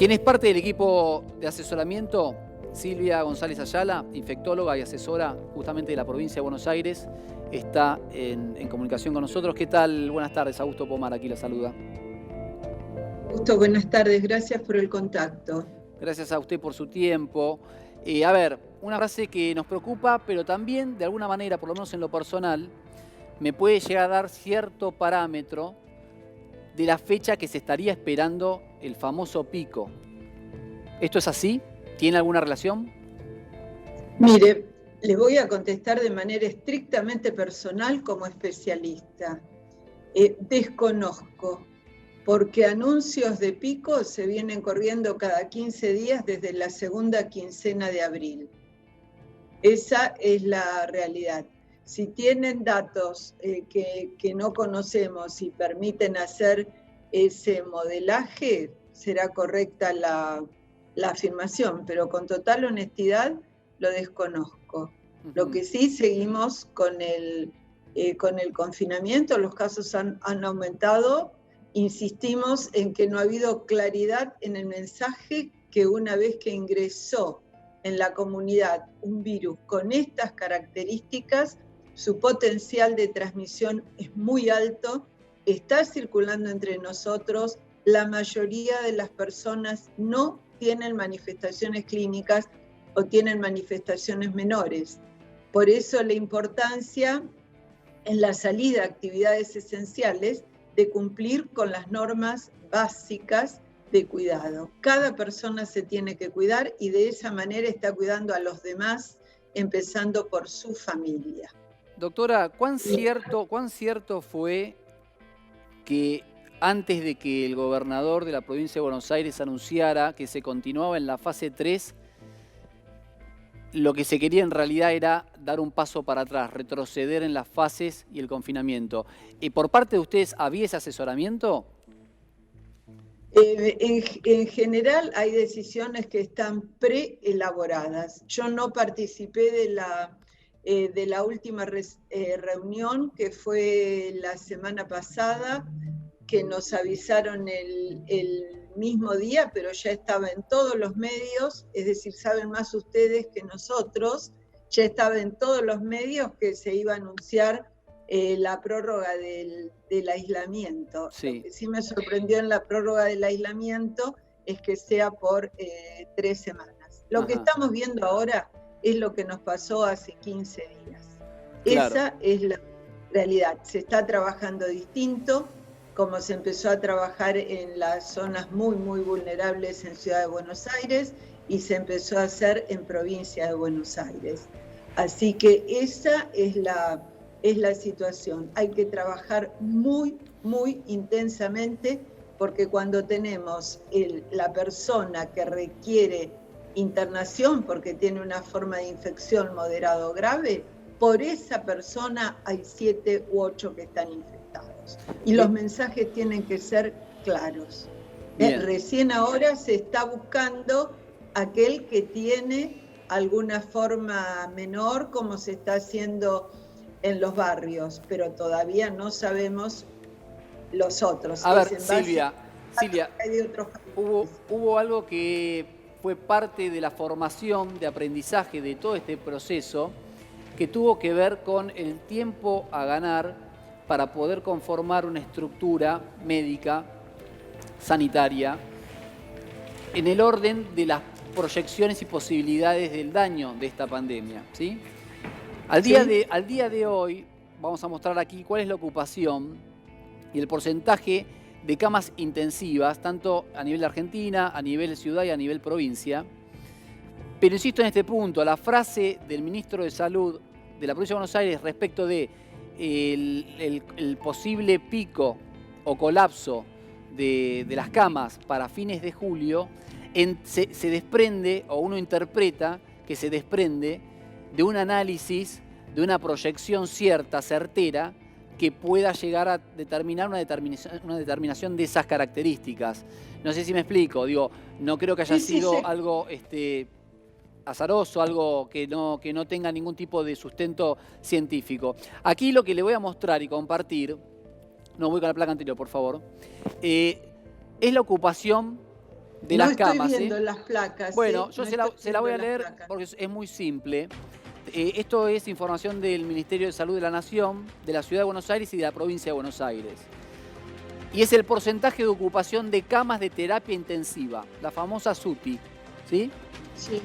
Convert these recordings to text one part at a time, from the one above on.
Quien es parte del equipo de asesoramiento, Silvia González Ayala, infectóloga y asesora justamente de la provincia de Buenos Aires, está en comunicación con nosotros. ¿Qué tal? Buenas tardes, Augusto Pomar, aquí la saluda. Augusto, buenas tardes, gracias por el contacto. Gracias a usted por su tiempo. A ver, una frase que nos preocupa, pero también de alguna manera, por lo menos en lo personal, me puede llegar a dar cierto parámetro de la fecha que se estaría esperando el famoso pico. ¿Esto es así? ¿Tiene alguna relación? Mire, le voy a contestar de manera estrictamente personal como especialista. Desconozco, porque anuncios de pico se vienen corriendo cada 15 días desde la segunda quincena de abril. Esa es la realidad. Si tienen datos que no conocemos y permiten hacer ese modelaje, será correcta la afirmación, pero con total honestidad lo desconozco. Lo que sí, seguimos con el confinamiento, los casos han aumentado. Insistimos en que no ha habido claridad en el mensaje que una vez que ingresó en la comunidad un virus con estas características, su potencial de transmisión es muy alto, está circulando entre nosotros, la mayoría de las personas no tienen manifestaciones clínicas o tienen manifestaciones menores. Por eso la importancia en la salida a actividades esenciales de cumplir con las normas básicas de cuidado. Cada persona se tiene que cuidar y de esa manera está cuidando a los demás, empezando por su familia. Doctora, ¿cuán cierto fue que antes de que el gobernador de la provincia de Buenos Aires anunciara que se continuaba en la fase 3, lo que se quería en realidad era dar un paso para atrás, retroceder en las fases y el confinamiento? ¿Y por parte de ustedes había ese asesoramiento? En general hay decisiones que están preelaboradas. Yo no participé de la última reunión, que fue la semana pasada, que nos avisaron el mismo día, pero ya estaba en todos los medios, es decir, saben más ustedes que nosotros, ya estaba en todos los medios que se iba a anunciar la prórroga del aislamiento. Sí. Lo que sí me sorprendió en la prórroga del aislamiento es que sea por 3 semanas. Lo que estamos viendo ahora es lo que nos pasó hace 15 días. Claro. Esa es la realidad. Se está trabajando distinto, como se empezó a trabajar en las zonas muy, muy vulnerables en Ciudad de Buenos Aires y se empezó a hacer en Provincia de Buenos Aires. Así que esa es la situación. Hay que trabajar muy, muy intensamente, porque cuando tenemos la persona que requiere internación porque tiene una forma de infección moderado o grave, por esa persona hay 7 u 8 que están infectados. Y los mensajes tienen que ser claros. Recién ahora se está buscando aquel que tiene alguna forma menor, como se está haciendo en los barrios, pero todavía no sabemos los otros. A ver, Silvia, hubo algo que fue parte de la formación, de aprendizaje de todo este proceso, que tuvo que ver con el tiempo a ganar para poder conformar una estructura médica, sanitaria, en el orden de las proyecciones y posibilidades del daño de esta pandemia, ¿sí? Al día de hoy, vamos a mostrar aquí cuál es la ocupación y el porcentaje de camas intensivas, tanto a nivel de Argentina, a nivel ciudad y a nivel provincia. Pero insisto en este punto, la frase del ministro de Salud de la provincia de Buenos Aires respecto de el posible pico o colapso de las camas para fines de julio, se desprende, o uno interpreta que se desprende de un análisis, de una proyección cierta, certera, que pueda llegar a determinar una determinación de esas características. No sé si me explico, digo, no creo que haya sido algo azaroso, algo que no tenga ningún tipo de sustento científico. Aquí lo que le voy a mostrar y compartir, no voy con la placa anterior, por favor, es la ocupación de las camas. No estoy viendo las placas. Bueno, ¿sí? yo No se la voy a leer placas. porque es muy simple. Esto es información del Ministerio de Salud de la Nación, de la Ciudad de Buenos Aires y de la Provincia de Buenos Aires. Y es el porcentaje de ocupación de camas de terapia intensiva, la famosa SUTI, ¿sí? Sí.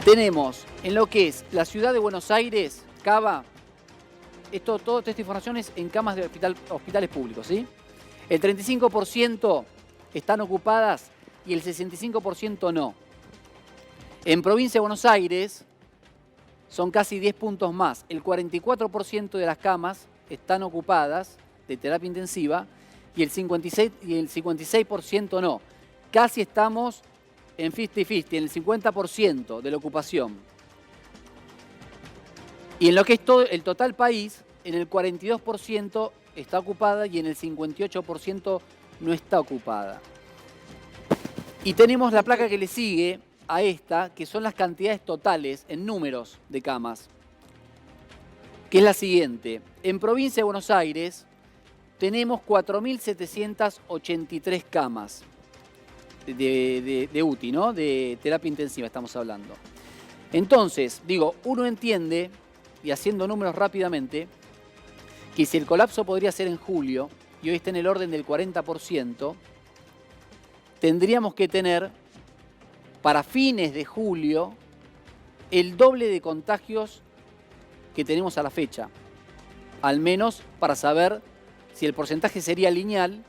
Tenemos en lo que es la Ciudad de Buenos Aires, Cava, toda esta información es en camas de hospitales públicos, ¿sí? El 35% están ocupadas y el 65% no. En Provincia de Buenos Aires son casi 10 puntos más. El 44% de las camas están ocupadas de terapia intensiva y el 56% no. Casi estamos en 50-50, en el 50% de la ocupación. Y en lo que es todo el total país, en el 42% está ocupada y en el 58% no está ocupada. Y tenemos la placa que le sigue a esta, que son las cantidades totales en números de camas, que es la siguiente. En Provincia de Buenos Aires tenemos 4.783 camas de UTI, ¿no? De terapia intensiva estamos hablando. Entonces, digo, uno entiende, y haciendo números rápidamente, que si el colapso podría ser en julio, y hoy está en el orden del 40%, tendríamos que tener, para fines de julio, el doble de contagios que tenemos a la fecha. Al menos para saber si el porcentaje sería lineal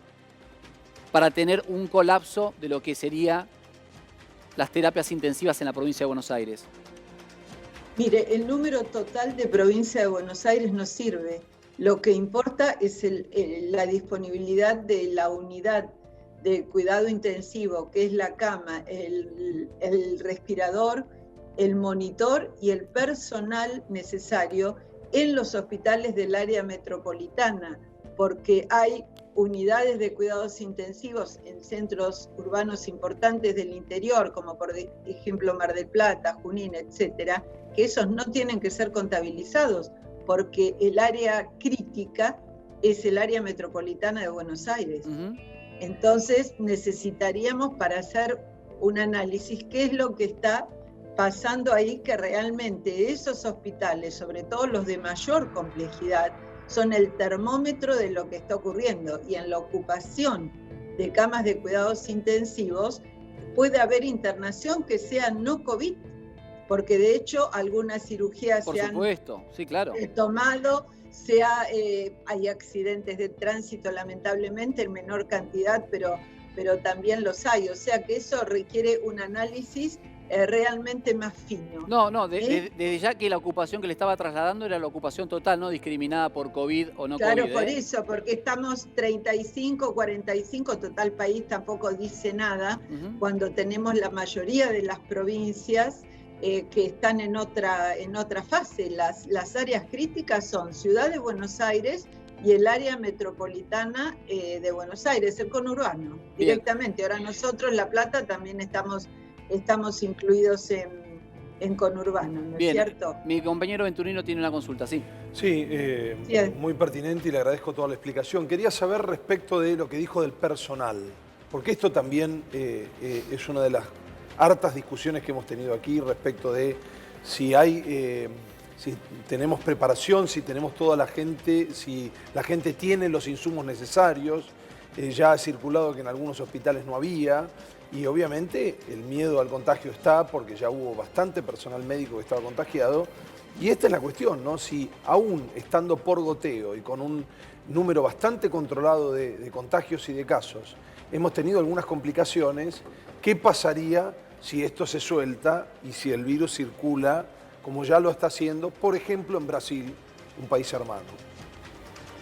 para tener un colapso de lo que serían las terapias intensivas en la provincia de Buenos Aires. Mire, el número total de provincia de Buenos Aires no sirve. Lo que importa es la disponibilidad de la unidad de cuidado intensivo, que es la cama, el respirador, el monitor y el personal necesario en los hospitales del área metropolitana, porque hay unidades de cuidados intensivos en centros urbanos importantes del interior, como por ejemplo Mar del Plata, Junín, etcétera, que esos no tienen que ser contabilizados, porque el área crítica es el área metropolitana de Buenos Aires. Entonces necesitaríamos, para hacer un análisis, qué es lo que está pasando ahí, que realmente esos hospitales, sobre todo los de mayor complejidad, son el termómetro de lo que está ocurriendo. Y en la ocupación de camas de cuidados intensivos puede haber internación que sea no COVID, porque de hecho algunas cirugías Por supuesto, sí, claro, tomado, hay accidentes de tránsito lamentablemente en menor cantidad, pero también los hay. O sea que eso requiere un análisis realmente más fino. No, desde ya que la ocupación que le estaba trasladando era la ocupación total, no discriminada por COVID o no claro, COVID. Por eso, porque estamos 35, 45, total país tampoco dice nada, cuando tenemos la mayoría de las provincias que están en otra fase. Las áreas críticas son Ciudad de Buenos Aires y el área metropolitana de Buenos Aires, el conurbano, directamente. Ahora nosotros, La Plata, también estamos incluidos en conurbano, ¿no es cierto? Mi compañero Venturino tiene una consulta, sí. Sí, muy pertinente y le agradezco toda la explicación. Quería saber respecto de lo que dijo del personal, porque esto también es una de las hartas discusiones que hemos tenido aquí respecto de si tenemos preparación, si tenemos toda la gente, si la gente tiene los insumos necesarios. Ya ha circulado que en algunos hospitales no había, y obviamente el miedo al contagio está, porque ya hubo bastante personal médico que estaba contagiado. Y esta es la cuestión, ¿no? Si aún estando por goteo y con un número bastante controlado de contagios y de casos, hemos tenido algunas complicaciones, ¿qué pasaría si esto se suelta y si el virus circula como ya lo está haciendo, por ejemplo, en Brasil, un país hermano?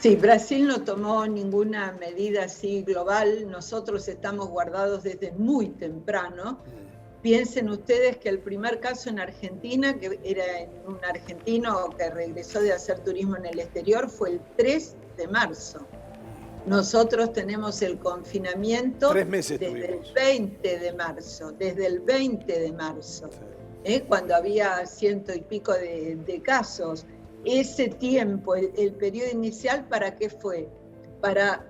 Sí, Brasil no tomó ninguna medida así global. Nosotros estamos guardados desde muy temprano. Piensen ustedes que el primer caso en Argentina, que era en un argentino que regresó de hacer turismo en el exterior, fue el 3 de marzo. Nosotros tenemos el confinamiento 3 meses desde tuvimos. el 20 de marzo, desde el 20 de marzo, cuando había 100 y pico de casos. Ese tiempo, el periodo inicial, ¿para qué fue? Para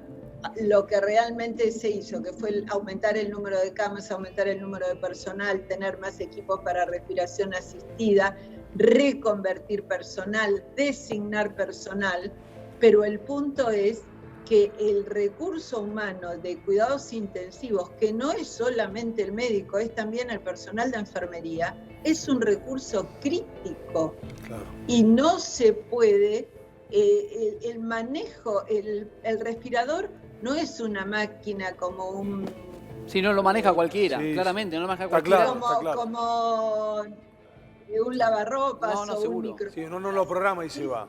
lo que realmente se hizo, que fue aumentar el número de camas, aumentar el número de personal, tener más equipos para respiración asistida, reconvertir personal, designar personal, pero el punto es que el recurso humano de cuidados intensivos, que no es solamente el médico, es también el personal de enfermería, es un recurso crítico. Claro. Y no se puede, el manejo, el respirador no es una máquina como un... Si no lo maneja cualquiera, sí, claramente, no lo maneja cualquiera. Claro, como un lavarropas o un micro. Si uno no lo programa y se va.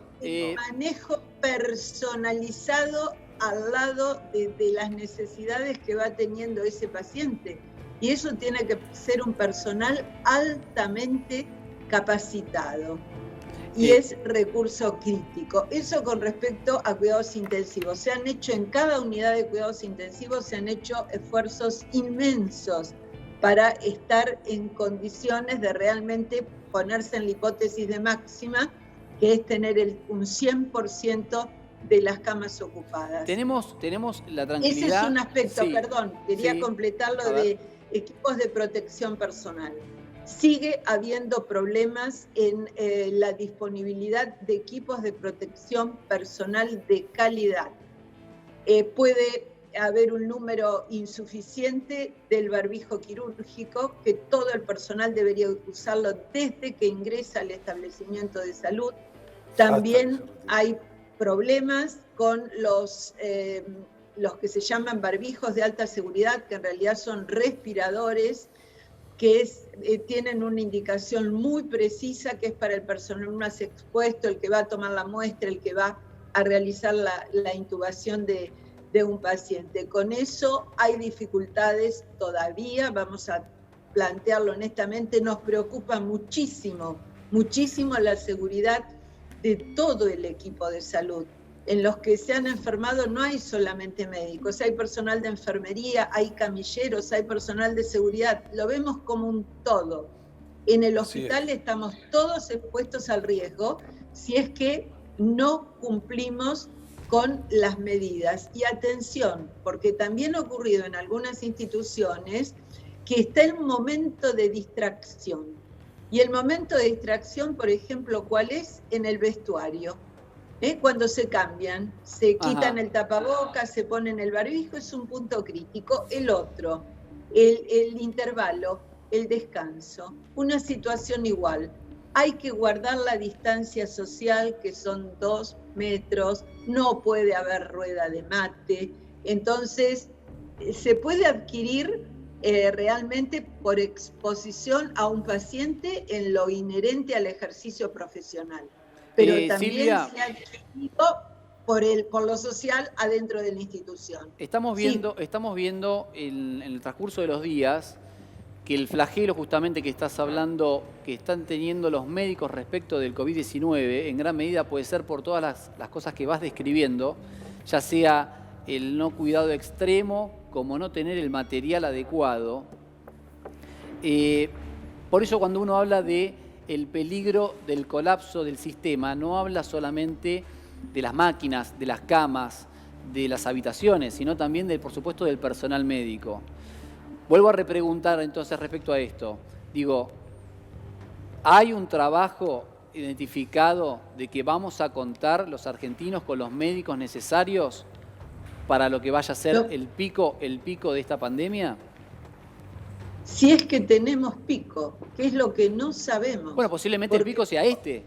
Manejo personalizado al lado de las necesidades que va teniendo ese paciente. Y eso tiene que ser un personal altamente capacitado. Y es recurso crítico. Eso con respecto a cuidados intensivos. Se han hecho en cada unidad de cuidados intensivos, se han hecho esfuerzos inmensos para estar en condiciones de realmente ponerse en la hipótesis de máxima, que es tener un 100% de las ocupadas. Tenemos la tranquilidad... Ese es un aspecto, sí, perdón, quería completarlo de equipos de protección personal. Sigue habiendo problemas en la disponibilidad de equipos de protección personal de calidad. Puede haber un número insuficiente del barbijo quirúrgico, que todo el personal debería usarlo desde que ingresa al establecimiento de salud. También hay problemas con los que se llaman barbijos de alta seguridad, que en realidad son respiradores, que tienen una indicación muy precisa, que es para el personal más expuesto, el que va a tomar la muestra, el que va a realizar la intubación de un paciente. Con eso hay dificultades todavía, vamos a plantearlo honestamente, nos preocupa muchísimo, muchísimo la seguridad de todo el equipo de salud. En los que se han enfermado no hay solamente médicos, hay personal de enfermería, hay camilleros, hay personal de seguridad, lo vemos como un todo. En el hospital estamos todos expuestos al riesgo si es que no cumplimos con las medidas. Y atención, porque también ha ocurrido en algunas instituciones que está el momento de distracción. Y el momento de distracción, por ejemplo, ¿cuál es? En el vestuario. Cuando se cambian, se quitan el tapabocas, se ponen el barbijo, es un punto crítico. El otro, el intervalo, el descanso, una situación igual. Hay que guardar la distancia social, que son 2 metros, no puede haber rueda de mate. Entonces, se puede adquirir realmente por exposición a un paciente en lo inherente al ejercicio profesional. Pero también Silvia, se ha adquirido por lo social adentro de la institución. Estamos viendo en el transcurso de los días que el flagelo justamente que estás hablando, que están teniendo los médicos respecto del COVID-19, en gran medida puede ser por todas las cosas que vas describiendo, ya sea el no cuidado extremo, como no tener el material adecuado. Por eso cuando uno habla de el peligro del colapso del sistema, no habla solamente de las máquinas, de las camas, de las habitaciones, sino también, por supuesto, del personal médico. Vuelvo a repreguntar entonces respecto a esto. Digo, ¿hay un trabajo identificado de que vamos a contar los argentinos con los médicos necesarios para lo que vaya a ser el pico de esta pandemia? Si es que tenemos pico, que es lo que no sabemos. Bueno, posiblemente el pico sea este.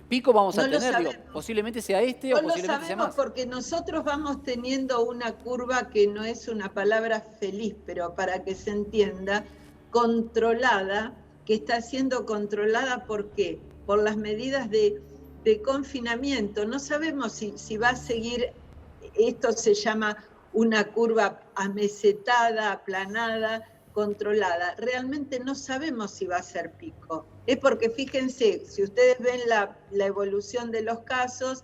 Pico vamos a tener, digo, posiblemente sea este o posiblemente sea más. No lo sabemos porque nosotros vamos teniendo una curva que no es una palabra feliz, pero para que se entienda, controlada, que está siendo controlada, ¿por qué? Por las medidas de confinamiento. No sabemos si va a seguir, esto se llama una curva amesetada, aplanada, controlada. Realmente no sabemos si va a ser pico. Es porque fíjense, si ustedes ven la evolución de los casos,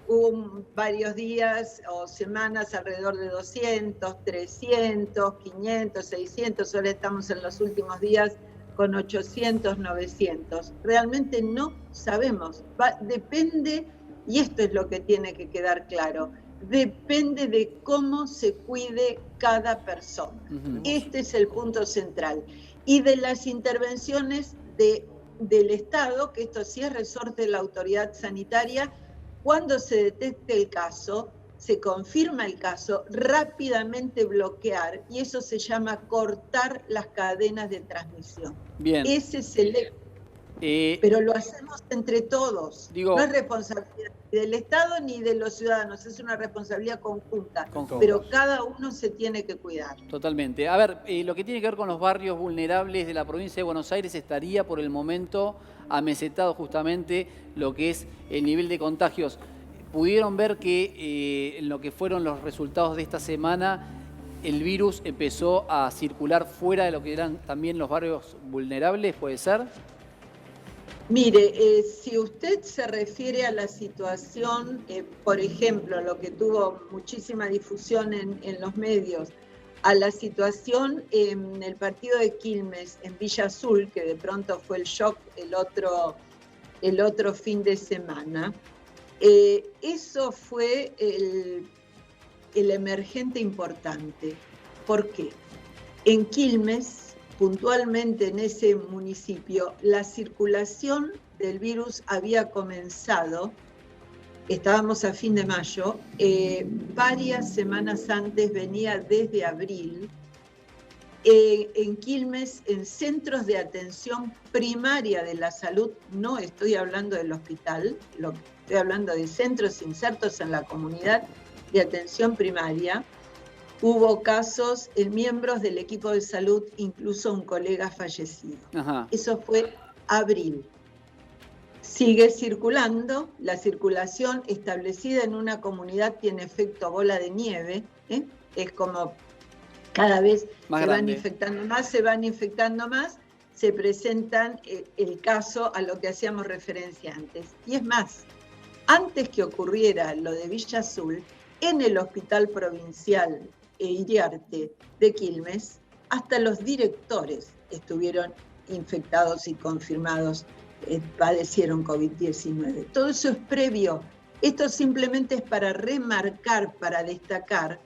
hubo varios días o semanas alrededor de 200, 300, 500, 600, ahora estamos en los últimos días con 800, 900. Realmente no sabemos. Depende, y esto es lo que tiene que quedar claro, depende de cómo se cuide cada persona. Este es el punto central. Y de las intervenciones del Estado, que esto sí es resorte de la autoridad sanitaria, cuando se detecte el caso, se confirma el caso, rápidamente bloquear, y eso se llama cortar las cadenas de transmisión. Bien. Ese es el pero lo hacemos entre todos. No es responsabilidad del Estado ni de los ciudadanos, es una responsabilidad conjunta. Pero cada uno se tiene que cuidar. Totalmente. A ver, lo que tiene que ver con los barrios vulnerables de la provincia de Buenos Aires estaría por el momento amesetado justamente lo que es el nivel de contagios. Pudieron ver que en lo que fueron los resultados de esta semana, el virus empezó a circular fuera de lo que eran también los barrios vulnerables, ¿puede ser? Mire, si usted se refiere a la situación, por ejemplo, lo que tuvo muchísima difusión en los medios, a la situación en el partido de Quilmes, en Villa Azul, que de pronto fue el shock el otro fin de semana, eso fue el emergente importante. ¿Por qué? En Quilmes, puntualmente en ese municipio, la circulación del virus había comenzado, estábamos a fin de mayo, varias semanas antes, venía desde abril, en Quilmes, en centros de atención primaria de la salud, no estoy hablando del hospital, estoy hablando de centros insertos en la comunidad de atención primaria. Hubo casos en miembros del equipo de salud, incluso un colega fallecido. Ajá. Eso fue abril. Sigue circulando, la circulación establecida en una comunidad tiene efecto bola de nieve, es como cada vez se van infectando más, se presentan el caso a lo que hacíamos referencia antes. Y es más, antes que ocurriera lo de Villa Azul, en el hospital provincial Iriarte de Quilmes, hasta los directores estuvieron infectados y confirmados, padecieron COVID-19. Todo eso es previo. Esto simplemente es para remarcar, para destacar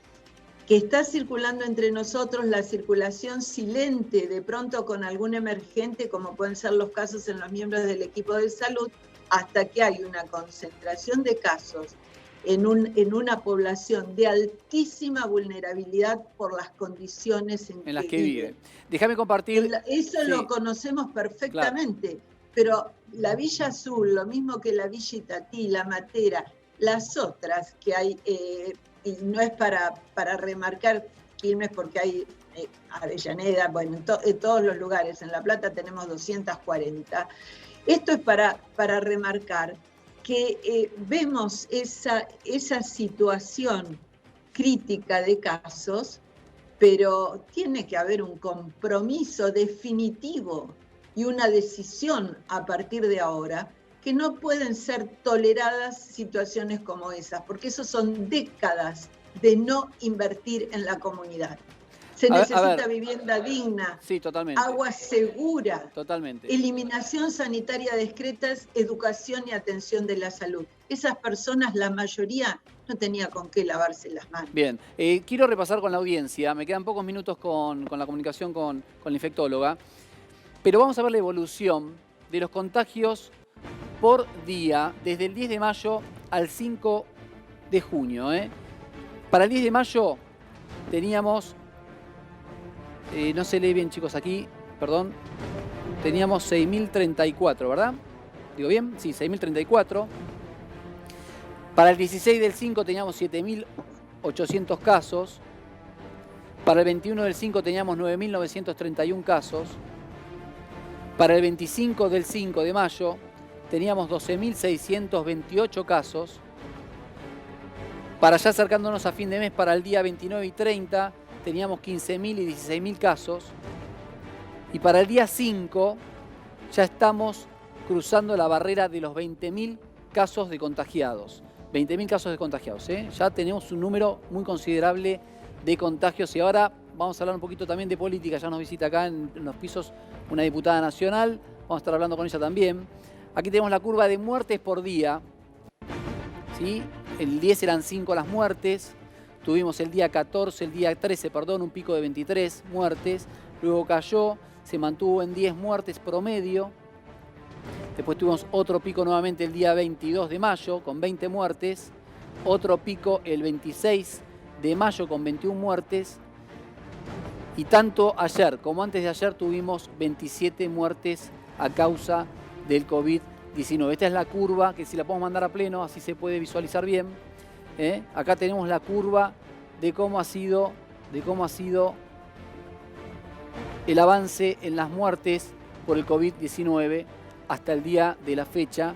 que está circulando entre nosotros la circulación silente, de pronto con algún emergente, como pueden ser los casos en los miembros del equipo de salud, hasta que hay una concentración de casos en una población de altísima vulnerabilidad por las condiciones en las que vive. Déjame compartir. Eso sí, lo conocemos perfectamente, claro. Pero la Villa Azul, lo mismo que la Villa Itatí, la Matera, las otras que hay, y no es para remarcar Quilmes porque hay Avellaneda, bueno, en todos los lugares, en La Plata tenemos 240. Esto es para remarcar que vemos esa situación crítica de casos, pero tiene que haber un compromiso definitivo y una decisión a partir de ahora, que no pueden ser toleradas situaciones como esas, porque eso son décadas de no invertir en la comunidad. Se necesita vivienda digna, sí, totalmente. Agua segura, totalmente. Eliminación sanitaria de excretas, educación y atención de la salud. Esas personas, la mayoría, no tenía con qué lavarse las manos. Bien, quiero repasar con la audiencia, me quedan pocos minutos con la comunicación con la infectóloga, pero vamos a ver la evolución de los contagios por día desde el 10 de mayo al 5 de junio. Para el 10 de mayo teníamos... no se lee bien, chicos, aquí, perdón. Teníamos 6.034, ¿verdad? ¿Digo bien? Sí, 6.034. Para el 16 del 5 teníamos 7.800 casos. Para el 21 del 5 teníamos 9.931 casos. Para el 25 del 5 de mayo teníamos 12.628 casos. Para ya acercándonos a fin de mes, para el día 29 y 30... teníamos 15.000 y 16.000 casos. Y para el día 5 ya estamos cruzando la barrera de los 20.000 casos de contagiados. 20.000 casos de contagiados, Ya tenemos un número muy considerable de contagios. Y ahora vamos a hablar un poquito también de política. Ya nos visita acá en los pisos una diputada nacional. Vamos a estar hablando con ella también. Aquí tenemos la curva de muertes por día, ¿sí? el 10 eran 5 las muertes, tuvimos el día 14, el día 13, perdón, un pico de 23 muertes, luego cayó, se mantuvo en 10 muertes promedio, después tuvimos otro pico nuevamente el día 22 de mayo con 20 muertes, otro pico el 26 de mayo con 21 muertes, y tanto ayer como antes de ayer tuvimos 27 muertes a causa del COVID-19. Esta es la curva, que si la podemos mandar a pleno, así se puede visualizar bien. Acá tenemos la curva de cómo ha sido el avance en las muertes por el COVID-19 hasta el día de la fecha,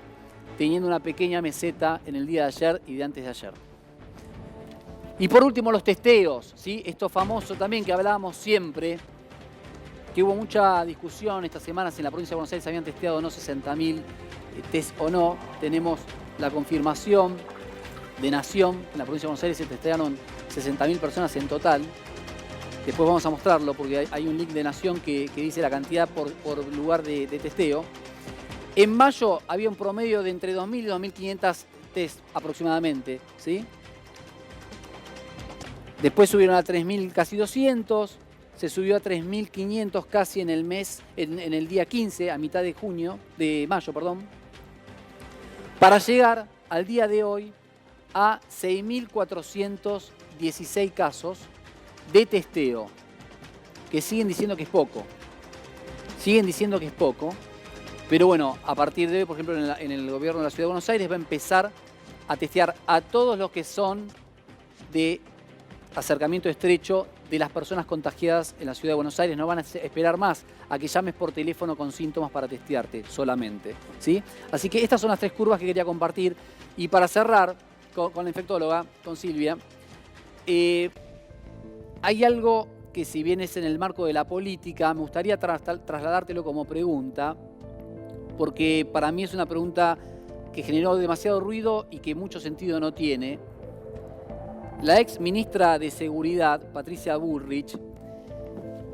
teniendo una pequeña meseta en el día de ayer y de antes de ayer. Y por último, los testeos, ¿sí? Esto famoso también que hablábamos siempre, que hubo mucha discusión estas semanas en la provincia de Buenos Aires, habían testeado o no 60.000 test o no. Tenemos la confirmación de Nación, en la provincia de Buenos Aires se testearon 60.000 personas en total. Después vamos a mostrarlo porque hay un link de Nación que dice la cantidad por lugar de testeo. En mayo había un promedio de entre 2.000 y 2.500 test aproximadamente, ¿sí? Después subieron a 3.000 casi 200, se subió a 3.500 casi en el mes, en el día 15, a mitad de mayo, para llegar al día de hoy a 6.416 casos de testeo, que siguen diciendo que es poco. Pero bueno, a partir de hoy, por ejemplo, en el gobierno de la Ciudad de Buenos Aires va a empezar a testear a todos los que son de acercamiento estrecho de las personas contagiadas en la Ciudad de Buenos Aires. No van a esperar más a que llames por teléfono con síntomas para testearte solamente, ¿sí? Así que estas son las 3 curvas que quería compartir. Y para cerrar con la infectóloga, con Silvia, hay algo que, si bien es en el marco de la política, me gustaría trasladártelo como pregunta, porque para mí es una pregunta que generó demasiado ruido y que mucho sentido no tiene. La ex ministra de Seguridad, Patricia Bullrich,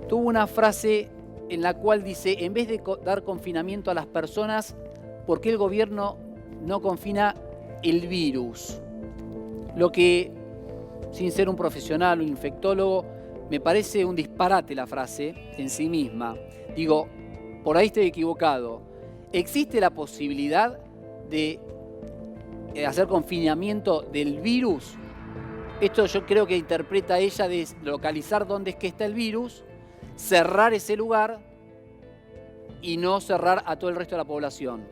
tuvo una frase en la cual dice: en vez de dar confinamiento a las personas, ¿por qué el gobierno no confina el virus? Lo que, sin ser un profesional o un infectólogo, me parece un disparate la frase en sí misma. Digo, por ahí estoy equivocado. ¿Existe la posibilidad de hacer confinamiento del virus? Esto yo creo que interpreta ella de localizar dónde es que está el virus, cerrar ese lugar y no cerrar a todo el resto de la población.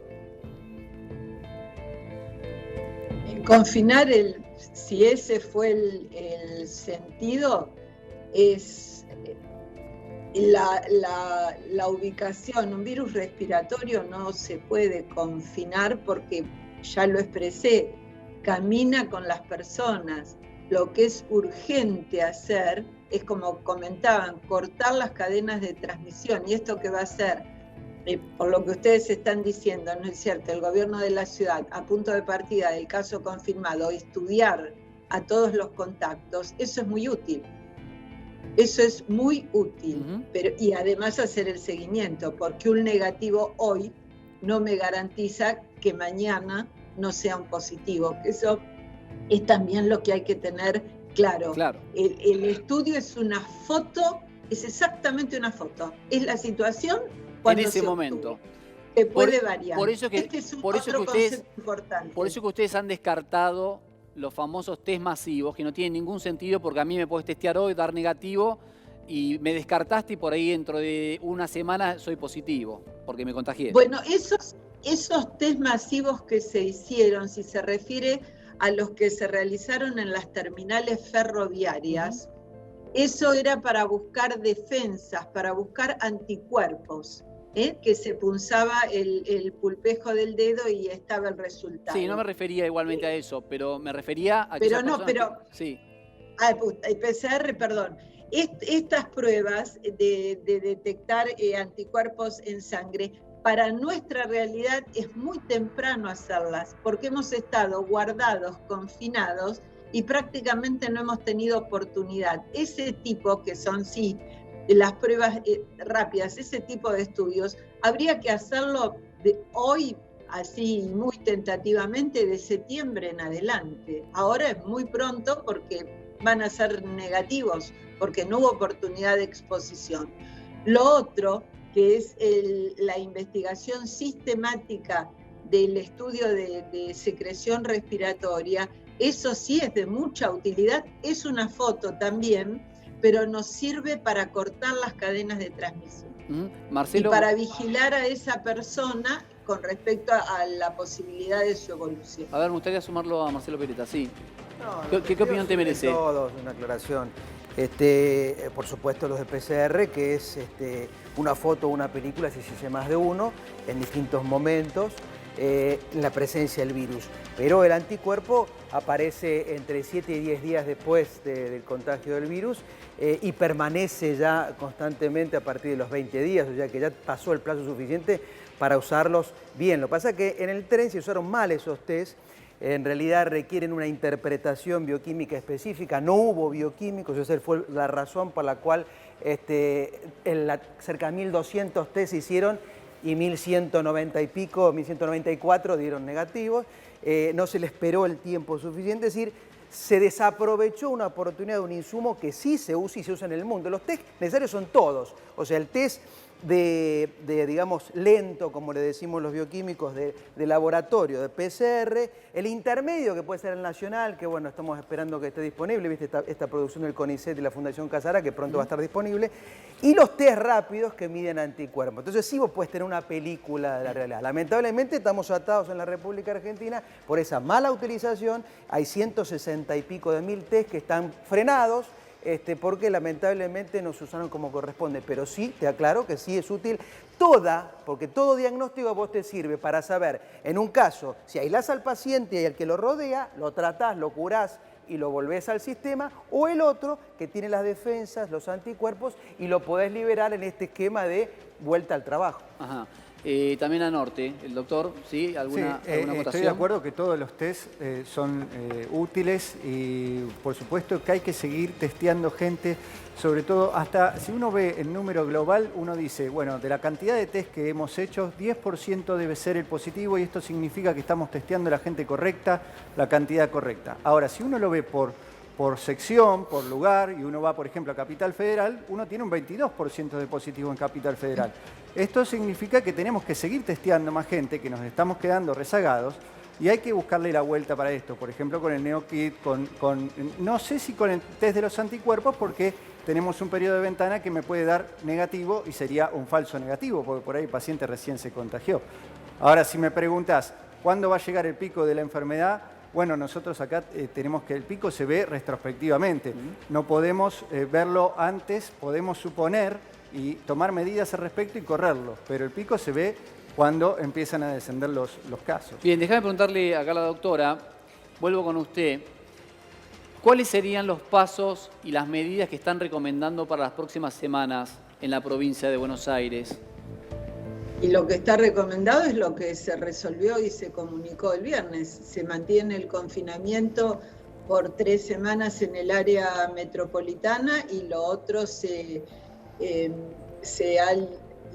Confinar, si ese fue el sentido, es la ubicación. Un virus respiratorio no se puede confinar porque, ya lo expresé, camina con las personas. Lo que es urgente hacer es, como comentaban, cortar las cadenas de transmisión. Y esto que va a hacer, por lo que ustedes están diciendo, ¿no es cierto? El gobierno de la ciudad, a punto de partida del caso confirmado, estudiar a todos los contactos, eso es muy útil. Eso es muy útil. Y además hacer el seguimiento, porque un negativo hoy no me garantiza que mañana no sea un positivo. Eso es también lo que hay que tener claro. El estudio es una foto, es exactamente una foto. Es la situación cuando en ese momento. Que puede variar. Por eso que, este es otro concepto importante. Por eso que ustedes han descartado los famosos test masivos, que no tienen ningún sentido, porque a mí me puedes testear hoy, dar negativo, y me descartaste y por ahí dentro de una semana soy positivo, porque me contagié. Bueno, esos test masivos que se hicieron, si se refiere a los que se realizaron en las terminales ferroviarias, eso era para buscar defensas, para buscar anticuerpos, que se punzaba el pulpejo del dedo y estaba el resultado. Sí, no me refería igualmente a eso, pero me refería a... Sí. El PCR, perdón. Estas pruebas de detectar anticuerpos en sangre, para nuestra realidad es muy temprano hacerlas, porque hemos estado guardados, confinados, y prácticamente no hemos tenido oportunidad. Ese tipo, que son sí las pruebas rápidas, ese tipo de estudios, habría que hacerlo hoy así muy tentativamente de septiembre en adelante. Ahora es muy pronto porque van a ser negativos, porque no hubo oportunidad de exposición. Lo otro, que es la investigación sistemática del estudio de secreción respiratoria, eso sí es de mucha utilidad, es una foto también, pero nos sirve para cortar las cadenas de transmisión. Marcelo, y para vigilar a esa persona con respecto a la posibilidad de su evolución. A ver, me gustaría sumarlo a Marcelo Peretta, sí. No, ¿Qué opinión te merece? Todos, una aclaración. Por supuesto los de PCR, que es una foto o una película, si se hace más de uno, en distintos momentos, la presencia del virus. Pero el anticuerpo aparece entre 7 y 10 días después del contagio del virus y permanece ya constantemente a partir de los 20 días, o sea que ya pasó el plazo suficiente para usarlos bien. Lo que pasa es que en el tren se usaron mal esos test, en realidad requieren una interpretación bioquímica específica, no hubo bioquímicos, esa fue la razón por la cual cerca de 1.200 test se hicieron y 1.190 y pico, 1.194 dieron negativos, no se le esperó el tiempo suficiente, es decir, se desaprovechó una oportunidad de un insumo que sí se usa y se usa en el mundo. Los test necesarios son todos, o sea, el test digamos, lento, como le decimos los bioquímicos, de laboratorio, de PCR, el intermedio, que puede ser el nacional, que bueno, estamos esperando que esté disponible, viste esta producción del CONICET y la Fundación Casara, que pronto va a estar disponible, y los test rápidos que miden anticuerpos. Entonces sí vos puedes tener una película de la realidad. Lamentablemente estamos atados en la República Argentina por esa mala utilización, hay 160 y pico de mil test que están frenados, porque lamentablemente no se usaron como corresponde, pero sí, te aclaro que sí es útil porque todo diagnóstico a vos te sirve para saber, en un caso, si aislás al paciente y al que lo rodea, lo tratás, lo curás y lo volvés al sistema, o el otro que tiene las defensas, los anticuerpos, y lo podés liberar en este esquema de vuelta al trabajo. Ajá. También a Norte, el doctor, ¿sí? ¿Alguna votación? Estoy de acuerdo que todos los test son útiles y por supuesto que hay que seguir testeando gente, sobre todo hasta si uno ve el número global, uno dice, bueno, de la cantidad de test que hemos hecho, 10% debe ser el positivo y esto significa que estamos testeando a la gente correcta, la cantidad correcta. Ahora, si uno lo ve por sección, por lugar, y uno va, por ejemplo, a Capital Federal, uno tiene un 22% de positivo en Capital Federal. Esto significa que tenemos que seguir testeando más gente, que nos estamos quedando rezagados, y hay que buscarle la vuelta para esto. Por ejemplo, con el NeoKit, no sé si con el test de los anticuerpos, porque tenemos un periodo de ventana que me puede dar negativo y sería un falso negativo, porque por ahí el paciente recién se contagió. Ahora, si me preguntas, ¿cuándo va a llegar el pico de la enfermedad? Bueno, nosotros acá tenemos que el pico se ve retrospectivamente. No podemos verlo antes, podemos suponer y tomar medidas al respecto y correrlo, pero el pico se ve cuando empiezan a descender los casos. Bien, déjame preguntarle acá a la doctora, vuelvo con usted, ¿cuáles serían los pasos y las medidas que están recomendando para las próximas semanas en la provincia de Buenos Aires? Y lo que está recomendado es lo que se resolvió y se comunicó el viernes. Se mantiene el confinamiento por 3 semanas en el área metropolitana y lo otro se ha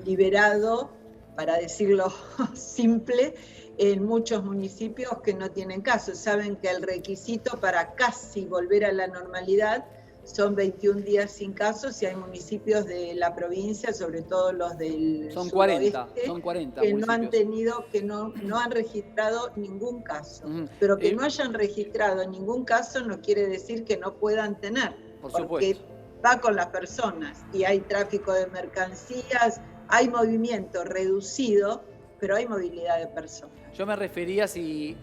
liberado, para decirlo simple, en muchos municipios que no tienen caso. Saben que el requisito para casi volver a la normalidad son 21 días sin casos y hay municipios de la provincia, sobre todo los del son suroeste, 40 que no han tenido, que no han registrado ningún caso. Pero que no hayan registrado ningún caso no quiere decir que no puedan tener, porque va con las personas y hay tráfico de mercancías, hay movimiento reducido, pero hay movilidad de personas. Yo me refería si